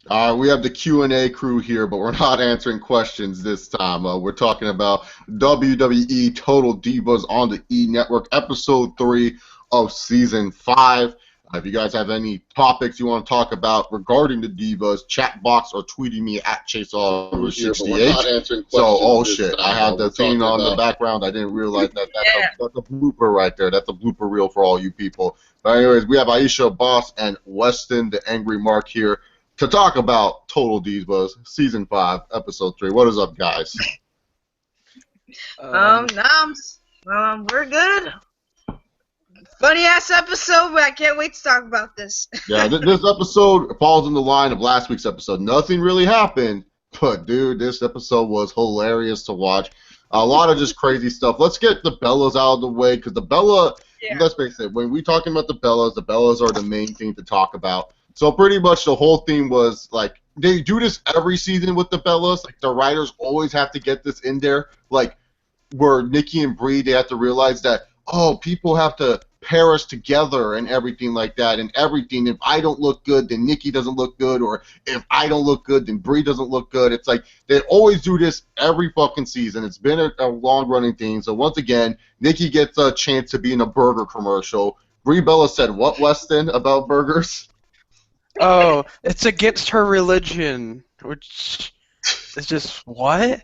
We have the Q&A crew here, but we're not answering questions this time. We're talking about WWE Total Divas on the E Network, Episode 3 of Season 5. If you guys have any topics you want to talk about regarding the Divas, chat box or tweeting me at ChaseOver68. Oh shit, I had the thing on the background. I didn't realize that's a blooper right there. That's a blooper reel for all you people. But anyways, we have Aissa, Boss, and Weston, the Angry Mark here to talk about Total Divas, Season 5, Episode 3. What is up, guys? We're good. Funny ass episode, but I can't wait to talk about this. Yeah, this episode falls in the line of last week's episode. Nothing really happened, but dude, this episode was hilarious to watch. A lot of just crazy stuff. Let's get the Bellas out of the way, because the Bella, let's face it, when we talking about the Bellas are the main thing to talk about. So pretty much the whole thing was, like, they do this every season with the Bellas. Like, the writers always have to get this in there. Like, where Nikki and Brie, they have to realize that, oh, people have to pair us together and everything like that. And everything, if I don't look good, then Nikki doesn't look good. Or if I don't look good, then Brie doesn't look good. It's like they always do this every fucking season. It's been a long-running thing. So once again, Nikki gets a chance to be in a burger commercial. Brie Bella said what, Weston, about burgers? Oh, it's against her religion, which is just what?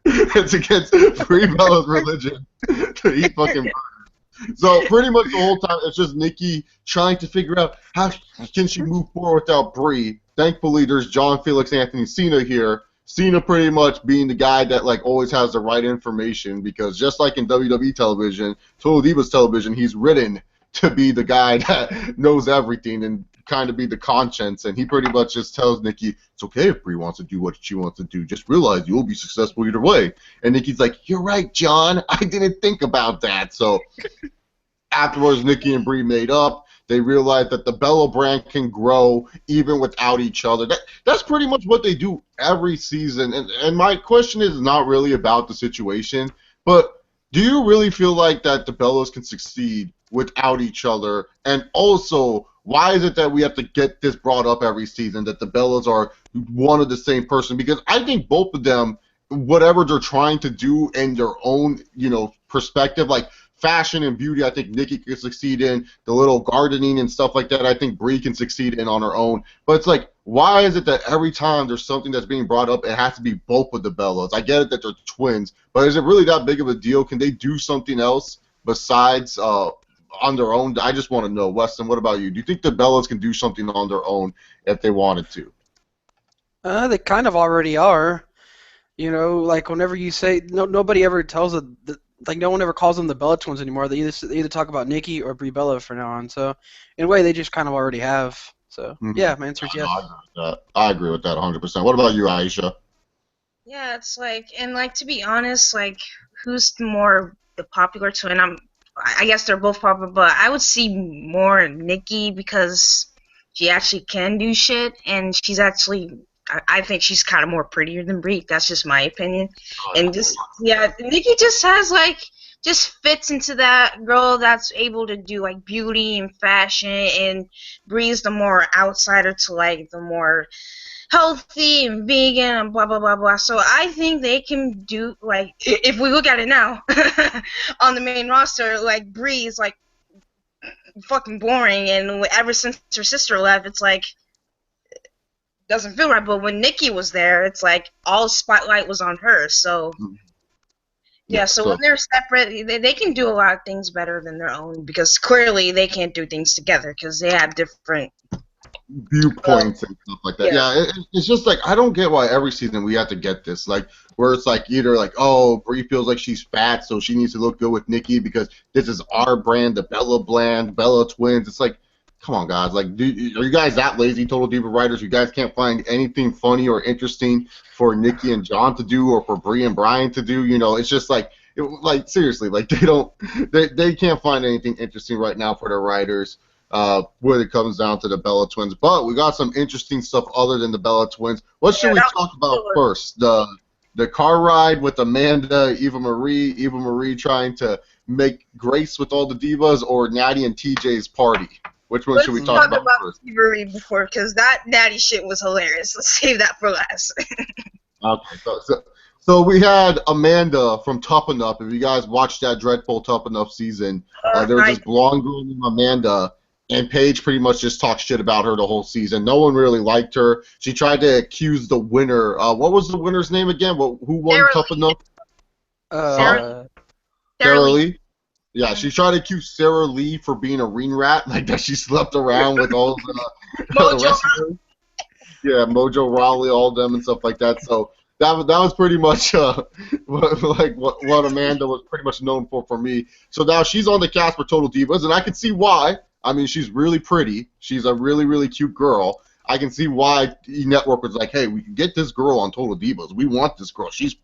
It's against Brie Bella's religion to eat fucking burgers. So pretty much the whole time it's just Nikki trying to figure out how can she move forward without Brie. Thankfully, there's John Felix Anthony Cena here. Cena pretty much being the guy that like always has the right information, because just like in WWE television, Total Divas television, he's written to be the guy that knows everything and kind of be the conscience, and he pretty much just tells Nikki, it's okay if Brie wants to do what she wants to do, just realize you'll be successful either way. And Nikki's like, you're right, John, I didn't think about that. So afterwards, Nikki and Brie made up. They realized that the Bella brand can grow even without each other. That's pretty much what they do every season. And my question is not really about the situation, but do you really feel like that the Bellas can succeed without each other? And also, why is it that we have to get this brought up every season, that the Bellas are one of the same person? Because I think both of them, whatever they're trying to do in their own, perspective, like fashion and beauty, I think Nikki can succeed in. The little gardening and stuff like that, I think Brie can succeed in on her own. But it's like, why is it that every time there's something that's being brought up, it has to be both of the Bellas? I get it that they're twins, but is it really that big of a deal? Can they do something else besides on their own? I just want to know, Weston, what about you? Do you think the Bellas can do something on their own if they wanted to? They kind of already are. Like whenever you say nobody ever tells like no one ever calls them the Bella Twins anymore. They either talk about Nikki or Brie Bella from now on. So in a way, they just kind of already have. So yeah, my answer is yes. I agree with that 100%. What about you, Aissa? Yeah, it's like, and like, to be honest, like, who's the popular twin? I guess they're both popular, but I would see more Nikki because she actually can do shit, and she's actually, I think she's kind of more prettier than Brie. That's just my opinion. And just, yeah, Nikki just has, like, just fits into that girl that's able to do, like, beauty and fashion, and Brie's the more outsider to, like, the more healthy and vegan and blah blah blah blah. So I think they can do, like, if we look at it now on the main roster, like, Brie is like fucking boring, and ever since her sister left, it's like doesn't feel right. But when Nikki was there, it's like all spotlight was on her. So yeah, so when they're separate, they can do a lot of things better than their own, because clearly they can't do things together because they have different viewpoints and stuff like that. Yeah, it's just like, I don't get why every season we have to get this, like, where it's like either like, oh, Brie feels like she's fat, so she needs to look good with Nikki because this is our brand, the Bella brand, Bella Twins. It's like, come on, guys. Like, are you guys that lazy, Total Diva writers? You guys can't find anything funny or interesting for Nikki and John to do, or for Brie and Brian to do? It's just like, seriously, like, they can't find anything interesting right now for their writers. When it comes down to the Bella Twins. But we got some interesting stuff other than the Bella Twins. What should we talk about first? The car ride with Amanda, Eva Marie trying to make grace with all the divas, or Nadia and TJ's party? Which one Let's should we talk talk about about first? Eva Marie before, because that natty shit was hilarious. Let's save that for last. Okay, so we had Amanda from Tough Enough. If you guys watched that dreadful Tough Enough season, there was this blonde girl named Amanda, and Paige pretty much just talked shit about her the whole season. No one really liked her. She tried to accuse the winner. What was the winner's name again? Who won Sarah Tough Lee. Enough? Sarah Sarah Lee. Lee? Yeah, she tried to accuse Sarah Lee for being a ring rat, like that she slept around with all the Mojo wrestlers. Yeah, Mojo Rawley, all them and stuff like that. So that was pretty much what Amanda was pretty much known for me. So now she's on the cast for Total Divas, and I can see why. I mean, she's really pretty. She's a really, really cute girl. I can see why E! Network was like, hey, we can get this girl on Total Divas. We want this girl. She's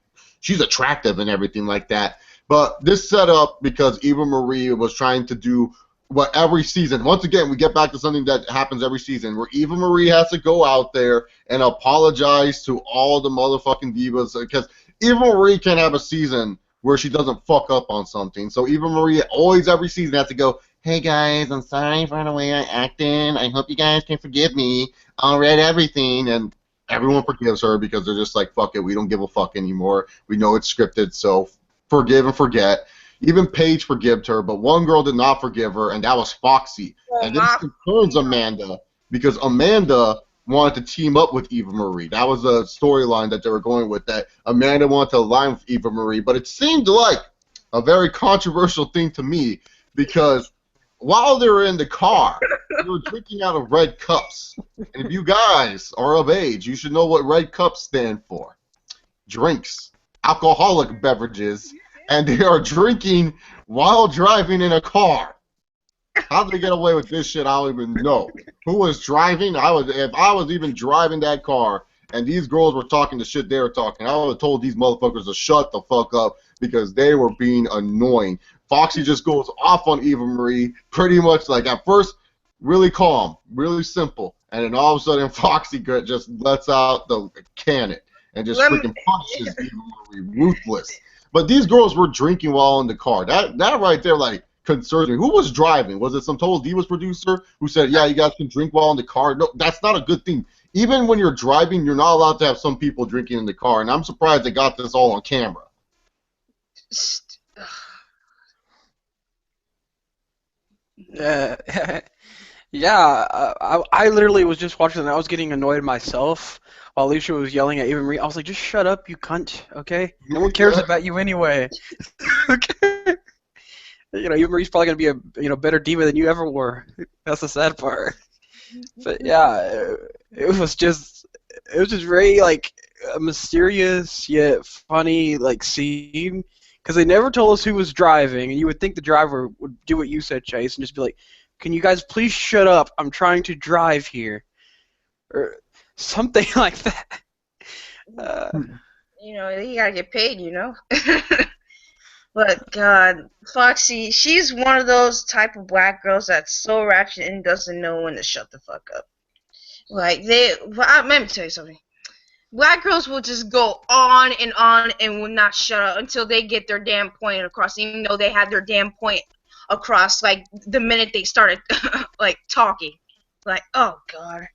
attractive and everything like that. But this set up because Eva Marie was trying to do what every season, once again, we get back to something that happens every season, where Eva Marie has to go out there and apologize to all the motherfucking divas, because Eva Marie can have a season where she doesn't fuck up on something. So Eva Marie always, every season, has to go, hey guys, I'm sorry for the way I acted. I hope you guys can forgive me. I'll read everything. And everyone forgives her because they're just like, fuck it, we don't give a fuck anymore. We know it's scripted, so forgive and forget. Even Paige forgave her, but one girl did not forgive her, and that was Foxy. And this concerns Amanda, because Amanda wanted to team up with Eva Marie. That was a storyline that they were going with, that Amanda wanted to align with Eva Marie. But it seemed like a very controversial thing to me, because while they were in the car, they were drinking out of red cups. And if you guys are of age, you should know what red cups stand for. Drinks. Alcoholic beverages. And they are drinking while driving in a car. How did they get away with this shit? I don't even know. Who was driving? If I was even driving that car and these girls were talking the shit they were talking, I would have told these motherfuckers to shut the fuck up, because they were being annoying. Foxy just goes off on Eva Marie, pretty much like at first really calm, really simple, and then all of a sudden Foxy just lets out the cannon and just freaking punches Eva Marie, ruthless. But these girls were drinking while in the car. That right there, like, concerns me. Who was driving? Was it some Total Divas producer who said, yeah, you guys can drink while in the car? No, that's not a good thing. Even when you're driving, you're not allowed to have some people drinking in the car. And I'm surprised they got this all on camera. I literally was just watching and I was getting annoyed myself while Alicia was yelling at Eva Marie. I was like, just shut up, you cunt, okay? No one cares about you anyway. Okay? You know, Eva Marie's probably going to be a better diva than you ever were. That's the sad part. But yeah, it was just very, like, a mysterious yet funny, like, scene. Because they never told us who was driving, and you would think the driver would do what you said, Chase, and just be like, can you guys please shut up? I'm trying to drive here. Or something like that. You know, you gotta get paid, you know? But, God, Foxy, she's one of those type of black girls that's so ratchet and doesn't know when to shut the fuck up. Like, let me tell you something. Black girls will just go on and will not shut up until they get their damn point across, even though they had their damn point across, like, the minute they started, like, talking. Like, oh, God.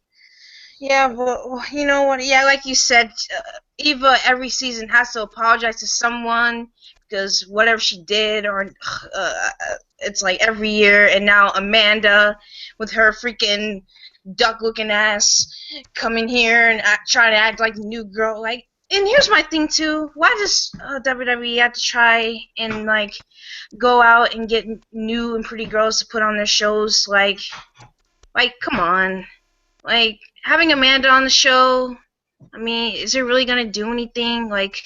Yeah, but, you know what? Yeah, like you said, Eva every season has to apologize to someone because whatever she did, or it's like every year. And now Amanda with her freaking duck-looking ass coming here and trying to act like a new girl. Like, and here's my thing too: why does WWE have to try and like go out and get new and pretty girls to put on their shows? Like, come on, like having Amanda on the show. I mean, is it really gonna do anything? Like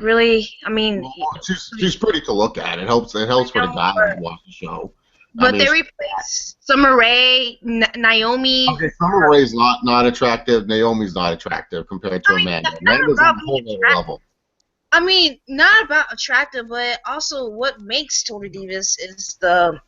really? I mean, well, she's pretty to look at. It helps for the guys to watch the show. But they replaced Summer Rae, Naomi. Okay, Summer Rae's not attractive. Naomi's not attractive compared to Amanda. Amanda's on a whole other level. I mean, not about attractive, but also what makes Total Divas is the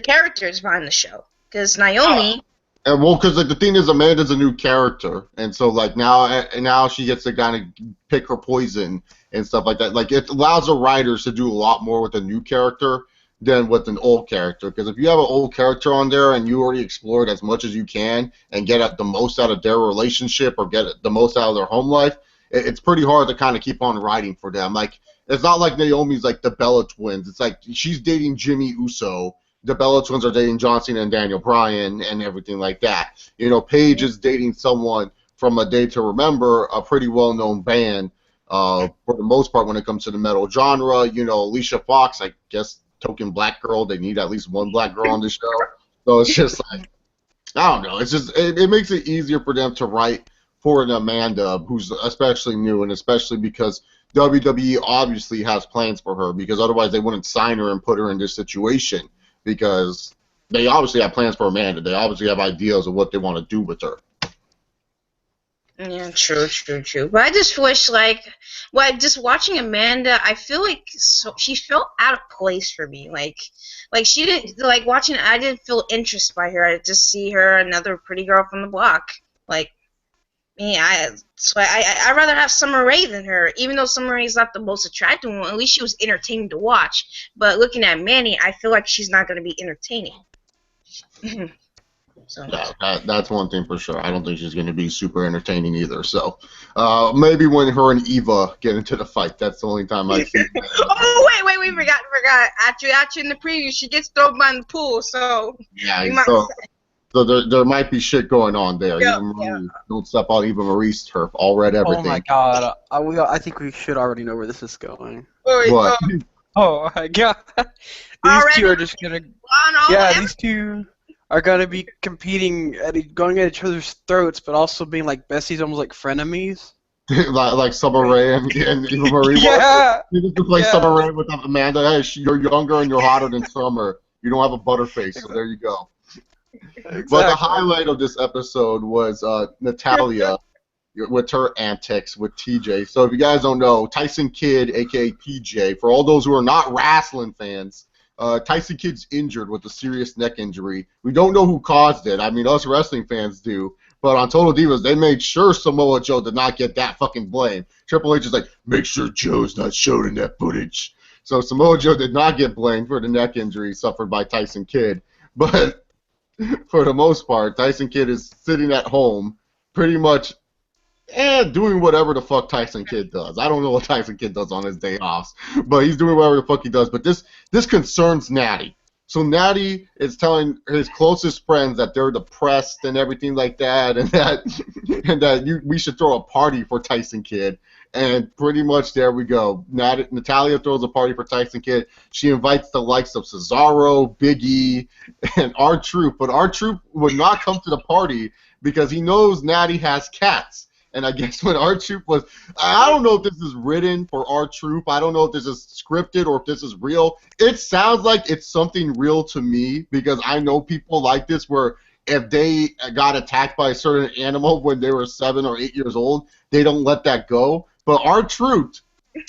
characters behind the show. Because Naomi. And well, because like, the thing is, Amanda's a new character, and so like now she gets to kind of pick her poison and stuff like that. Like, it allows the writers to do a lot more with a new character than with an old character. Because if you have an old character on there and you already explored as much as you can and get the most out of their relationship or get the most out of their home life, it's pretty hard to kind of keep on writing for them. Like, it's not like Naomi's like the Bella twins. It's like she's dating Jimmy Uso. The Bella twins are dating John Cena and Daniel Bryan and everything like that. You know, Paige is dating someone from A Day to Remember, a pretty well-known band. For the most part, when it comes to the metal genre, you know, Alicia Fox, I guess, token black girl. They need at least one black girl on the show. So it's just like, I don't know. It's just it makes it easier for them to write for an Amanda, who's especially new, and especially because WWE obviously has plans for her, because otherwise they wouldn't sign her and put her in this situation, because they obviously have plans for Amanda. They obviously have ideas of what they want to do with her. Yeah, true. But I just wish, like, just watching Amanda, I feel like she felt out of place for me. Like she didn't, like, watching, I didn't feel interest by her. I just see her, another pretty girl from the block. Like, me, I'd rather have Summer Rae than her, even though Summer Rae's not the most attractive one. At least she was entertaining to watch. But looking at Manny, I feel like she's not going to be entertaining. So. Yeah, that's one thing for sure. I don't think she's going to be super entertaining either. So maybe when her and Eva get into the fight, that's the only time I see. Oh, wait, we forgot. After in the preview, she gets thrown by the pool, so... Yeah, so there might be shit going on there. Yeah, don't step on Eva Marie's turf. I'll read everything. Oh my god, I think we should already know where this is going. What? Oh my god. These two are just gonna... Yeah, these two are gonna be competing, going at each other's throats, but also being like besties, almost like frenemies. like Summer Rae and Eva Marie. Yeah. You just play Summer Rae with Amanda. Hey, you're younger and you're hotter than Summer. You don't have a butterface, so there you go. Exactly. But the highlight of this episode was Natalya with her antics with TJ. So if you guys don't know, Tyson Kidd, aka TJ, for all those who are not wrestling fans, Tyson Kidd's injured with a serious neck injury. We don't know who caused it. I mean, us wrestling fans do. But on Total Divas, they made sure Samoa Joe did not get that fucking blame. Triple H is like, make sure Joe's not showed in that footage. So Samoa Joe did not get blamed for the neck injury suffered by Tyson Kidd. But for the most part, Tyson Kidd is sitting at home pretty much doing whatever the fuck Tyson Kidd does. I don't know what Tyson Kidd does on his day offs, but he's doing whatever the fuck he does. But this concerns Natty. So Natty is telling his closest friends that they're depressed and everything like that, and that we should throw a party for Tyson Kidd. And pretty much there we go. Natalya throws a party for Tyson Kidd. She invites the likes of Cesaro, Big E, and R-Truth. But R-Truth would not come to the party because he knows Natty has cats. And I guess when R-Truth was, I don't know if this is written for R-Truth. I don't know if this is scripted or if this is real. It sounds like it's something real to me because I know people like this where if they got attacked by a certain animal when they were 7 or 8 years old, they don't let that go. But R-Truth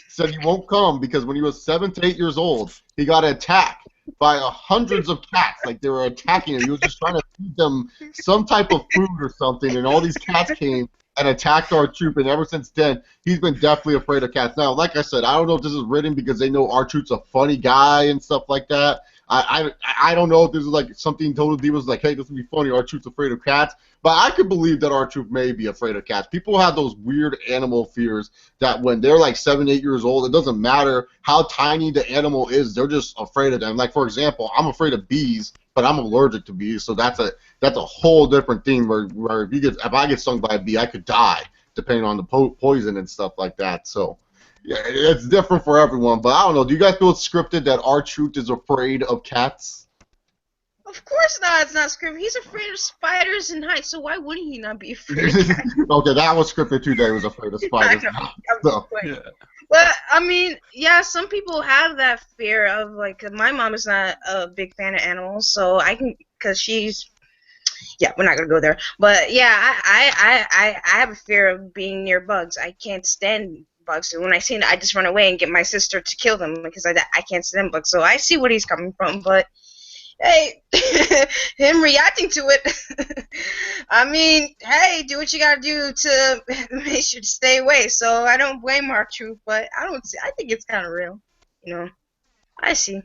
said he won't come because when he was 7 to 8 years old, he got attacked by hundreds of cats. Like they were attacking him. He was just trying to feed them some type of food or something, and all these cats came and attacked R-Truth, and ever since then, he's been definitely afraid of cats. Now, like I said, I don't know if this is written because they know R-Truth's a funny guy and stuff like that. I don't know if this is like something Total Divas like, hey, this would be funny, R-Truth's afraid of cats. But I could believe that R-Truth may be afraid of cats. People have those weird animal fears that when they're like 7, 8 years old, it doesn't matter how tiny the animal is, they're just afraid of them. Like, for example, I'm afraid of bees, but I'm allergic to bees, so that's a whole different thing where if I get stung by a bee, I could die, depending on the poison and stuff like that. So, yeah, it's different for everyone. But I don't know. Do you guys feel it's scripted that R-Truth is afraid of cats? Of course not. It's not scripted. He's afraid of spiders and heights, so why wouldn't he not be afraid of cats? Okay, that was scripted too. That he was afraid of spiders. So. Yeah. But, I mean, yeah, some people have that fear of, like, my mom is not a big fan of animals, so I can, because she's, yeah, we're not going to go there. But, yeah, I have a fear of being near bugs. I can't stand bugs. And when I see it, I just run away and get my sister to kill them because I can't stand bugs. So I see what he's coming from, but, hey, him reacting to it, I mean, hey, do what you gotta do to make sure to stay away. So I don't blame R-Truth, but I think it's kind of real, you know. I see.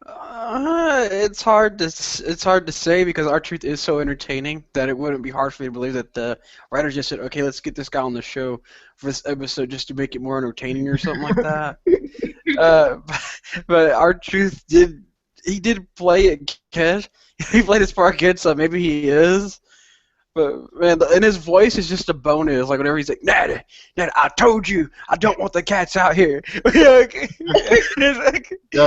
It's hard to say because our truth is so entertaining that it wouldn't be hard for me to believe that the writers just said, okay, let's get this guy on the show for this episode just to make it more entertaining or something like that. Uh, but our truth did play it good. He played his part good, so maybe he is. But man, and his voice is just a bonus. Like whenever he's like, Natty, I told you, I don't want the cats out here. Yeah,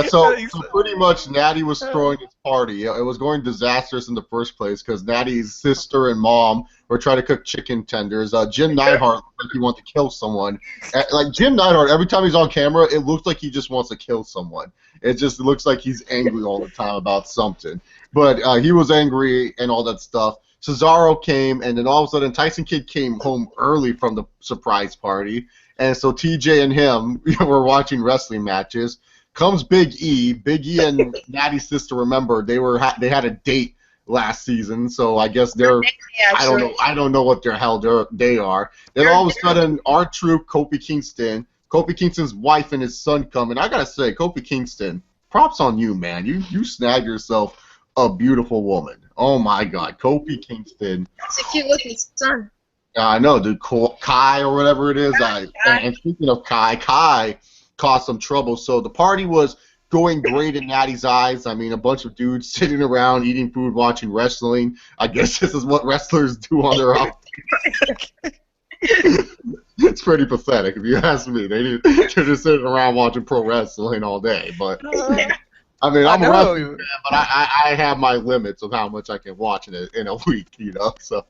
so pretty much Natty was throwing his party. It was going disastrous in the first place because Natty's sister and mom were trying to cook chicken tenders. Jim Neidhart looked like he wanted to kill someone. Like Jim Neidhart, every time he's on camera, it looks like he just wants to kill someone. It just looks like he's angry all the time about something. But he was angry and all that stuff. Cesaro came, and then all of a sudden Tyson Kidd came home early from the surprise party, and so TJ and him were watching wrestling matches. Comes Big E. Big E and Natty's sister, remember, they had a date last season, so I guess they're I don't know what their hell they are. Then all of a sudden, our troop, Kofi Kingston's wife and his son come, and I gotta say, Kofi Kingston, props on you, man. You snagged yourself a beautiful woman. Oh my God, Kofi Kingston. That's a cute looking son. I know, dude. Kai or whatever it is. And speaking of Kai caused some trouble. So the party was going great in Natty's eyes. I mean, a bunch of dudes sitting around eating food, watching wrestling. I guess this is what wrestlers do on their own. It's pretty pathetic, if you ask me. They're just sitting around watching pro wrestling all day. But I mean, I'm a wrestling fan, but I have my limits of how much I can watch in a week, you know. So,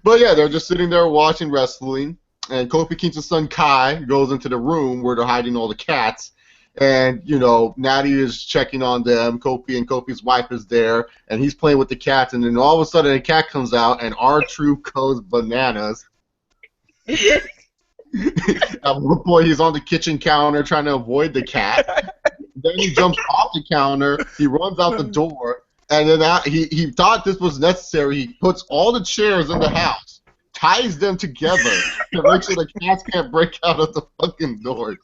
but yeah, they're just sitting there watching wrestling, and Kofi Kingston's son Kai goes into the room where they're hiding all the cats, and you know, Natty is checking on them. Kofi's wife is there, and he's playing with the cats, and then all of a sudden a cat comes out, and our troop goes bananas. At one point, he's on the kitchen counter trying to avoid the cat. Then he jumps off the counter, he runs out the door, and then he thought this was necessary. He puts all the chairs in the house, ties them together to make sure the cats can't break out of the fucking doors.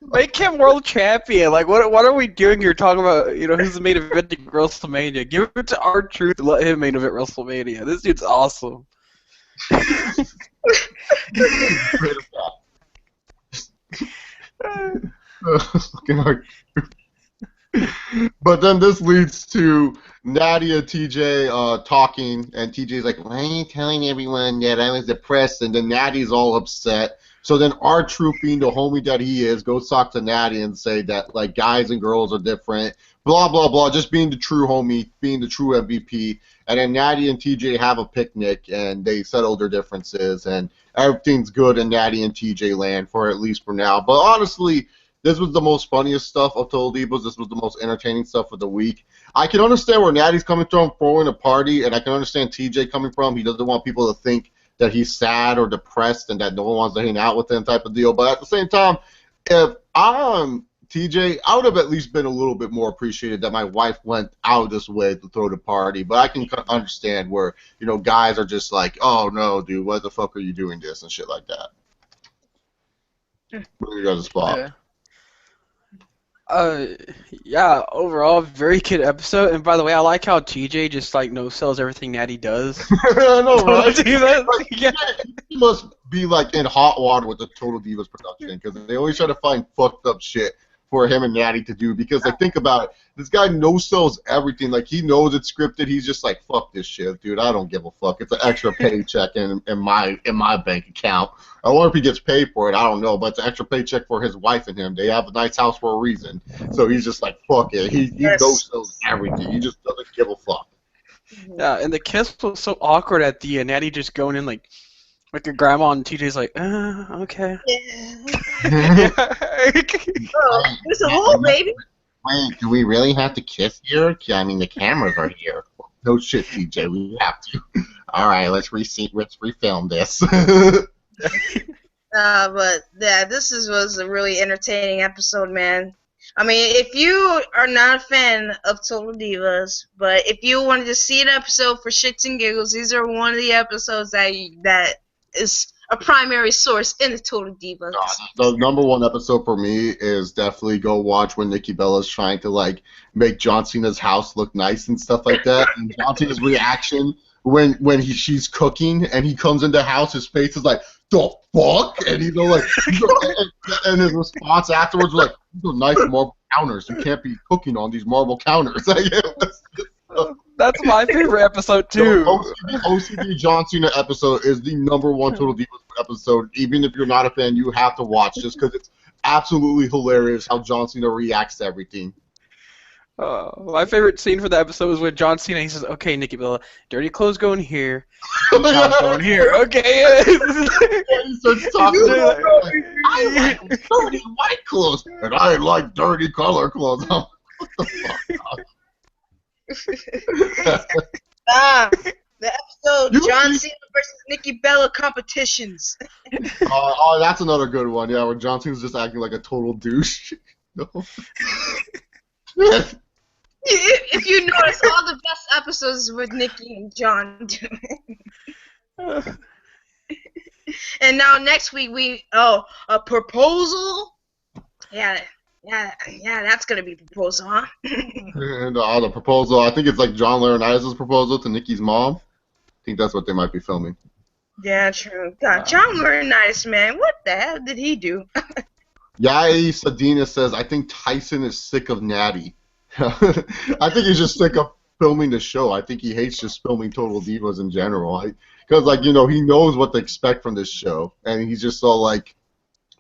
Make him world champion. Like, what are we doing here talking about, you know, who's the main event at WrestleMania? Give it to R-Truth and let him main event WrestleMania. This dude's awesome. But then this leads to Nadia TJ talking, and TJ's like, why are you telling everyone that I was depressed? And then Natty's all upset. So then our troop, being the homie that he is, goes talk to Natty and say that like guys and girls are different, blah blah blah, just being the true homie, being the true MVP. And then Natty and TJ have a picnic and they settle their differences and everything's good in Natty and TJ land for at least for now. But honestly, this was the most funniest stuff of Total Divas. This was the most entertaining stuff of the week. I can understand where Natty's coming from, throwing a party, and I can understand TJ coming from. He doesn't want people to think that he's sad or depressed and that no one wants to hang out with him type of deal. But at the same time, if I'm TJ, I would have at least been a little bit more appreciated that my wife went out of this way to throw the party. But I can understand where, you know, guys are just like, oh, no, dude, what the fuck are you doing this and shit like that. What are you guys' spot? Yeah. Yeah, overall, very good episode. And by the way, I like how TJ just like no sells everything Natty does. I know, right? Yeah. He must be like in hot water with the Total Divas production because they always try to find fucked up shit for him and Natty to do. Because like, think about it, this guy no sells everything. Like he knows it's scripted. He's just like, fuck this shit, dude. I don't give a fuck. It's an extra paycheck in my bank account. I wonder if he gets paid for it. I don't know, but it's an extra paycheck for his wife and him. They have a nice house for a reason. So he's just like, fuck it. He no-sells everything. He just doesn't give a fuck. Yeah, and the kiss was so awkward at the end. Natty just going in like a grandma, and TJ's like, okay. Yeah. Oh, there's a hole, baby. Wait, do we really have to kiss here? I mean, the cameras are here. No shit, TJ. We have to. All right, let's refilm this. But yeah, was a really entertaining episode, man. I mean, if you are not a fan of Total Divas, but if you wanted to see an episode for shits and giggles, these are one of the episodes that is a primary source in the Total Divas. The number one episode for me is definitely go watch when Nikki Bella's trying to like make John Cena's house look nice and stuff like that. And John Cena's reaction when she's cooking and he comes into the house, his face is like, the fuck? And he's all like, and his response afterwards was like, these are nice marble counters. You can't be cooking on these marble counters. That's my favorite episode too. The OCD John Cena episode is the number one Total Divas episode. Even if you're not a fan, you have to watch just because it's absolutely hilarious how John Cena reacts to everything. My favorite scene for the episode was when John Cena, he says, okay, Nikki Bella, dirty clothes going here, John's going here, okay. He starts talking I like dirty white clothes, and I like dirty color clothes. What the fuck? The episode John Cena versus Nikki Bella competitions. Oh, that's another good one, yeah, where John Cena's just acting like a total douche. If you notice, all the best episodes with Nikki and John doing. And now next week a proposal. Yeah, that's gonna be a proposal, huh? And the proposal, I think it's like John Laurinaitis' proposal to Nikki's mom. I think that's what they might be filming. Yeah, true. God, John Laurinaitis, man, what the hell did he do? Yai Sadina says, I think Tyson is sick of Natty. I think he's just sick of filming the show. I think he hates just filming Total Divas in general. Because, like, you know, he knows what to expect from this show. And he's just all like,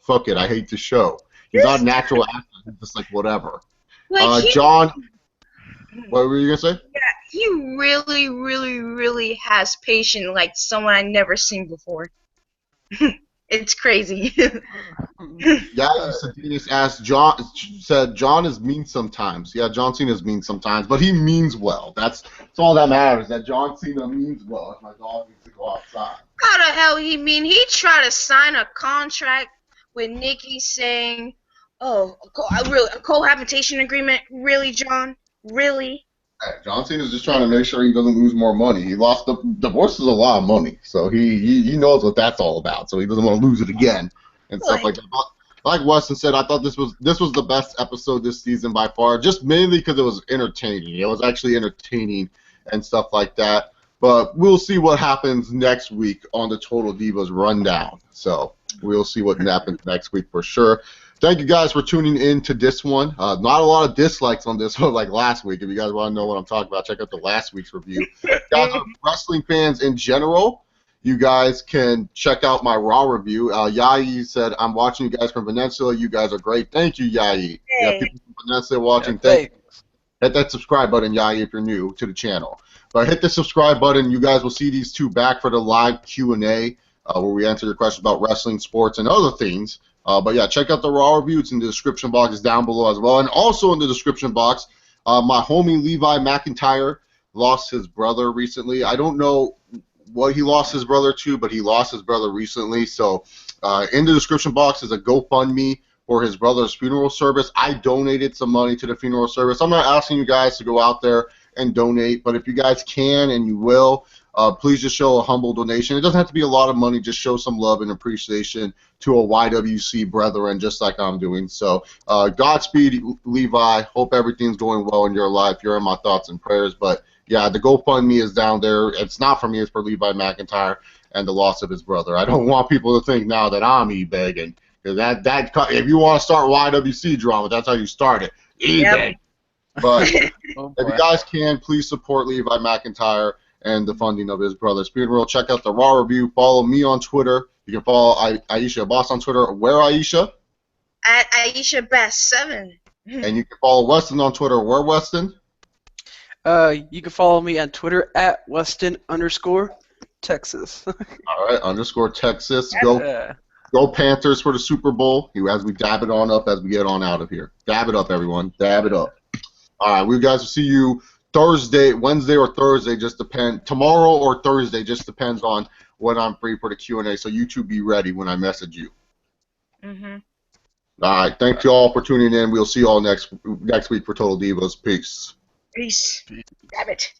fuck it, I hate the show. He's not a natural actor. He's just like, whatever. Like John, what were you going to say? Yeah, he really, really, really has patience like someone I've never seen before. It's crazy. Yeah, Sadinas asked John. Said John is mean sometimes. Yeah, John Cena is mean sometimes, but he means well. That's all that matters. That John Cena means well. If my dog needs to go outside. How the hell he mean? He tried to sign a contract with Nikki saying, "Oh, a cohabitation agreement." Really, John? Really? Hey, John Cena's just trying to make sure he doesn't lose more money. He lost the divorce is a lot of money, so he knows what that's all about. So he doesn't want to lose it again and stuff like that. But like Weston said, I thought this was the best episode this season by far, just mainly because it was entertaining. It was actually entertaining and stuff like that. But we'll see what happens next week on the Total Divas rundown. So we'll see what happens next week for sure. Thank you guys for tuning in to this one. Not a lot of dislikes on this one like last week. If you guys want to know what I'm talking about, check out the last week's review. Guys are wrestling fans in general. You guys can check out my Raw review. Yai said, I'm watching you guys from Peninsula. You guys are great. Thank you, Yai. Hey. Yeah, people from Peninsula watching. Yeah, thank you. Hit that subscribe button, Yai, if you're new to the channel. But hit the subscribe button. You guys will see these two back for the live Q&A where we answer your questions about wrestling, sports, and other things. But yeah, check out the Raw review. It's in the description box. It's down below as well. And also in the description box, my homie Levi McIntire lost his brother recently. I don't know what he lost his brother to, but he lost his brother recently. So in the description box is a GoFundMe for his brother's funeral service. I donated some money to the funeral service. I'm not asking you guys to go out there and donate, but if you guys can and you will, please just show a humble donation. It doesn't have to be a lot of money. Just show some love and appreciation to a YWC brethren, just like I'm doing. So Godspeed, Levi. Hope everything's going well in your life. You're in my thoughts and prayers. But yeah, the GoFundMe is down there. It's not for me. It's for Levi McIntire and the loss of his brother. I don't want people to think now that I'm e-begging. That if you want to start YWC drama, that's how you start it. E-beg. Yep. But if you guys can, please support Levi McIntire and the funding of his brother's funeral. Check out the Raw review. Follow me on Twitter. You can follow Aisha Boss on Twitter. Where, Aisha? At Aisha Best 7. And you can follow Weston on Twitter. Where, Weston? You can follow me on Twitter at Weston_Texas. All right, _Texas. Go Panthers for the Super Bowl. As we dab it on up as we get on out of here. Dab it up, everyone. Dab it up. All right, we guys will see you Thursday, Wednesday or Thursday, just depend. Tomorrow or Thursday, just depends on when I'm free for the Q&A. So you two be ready when I message you. Mm-hmm. All right, thank you all for tuning in. We'll see you all next week for Total Divas. Peace. Peace. Damn it.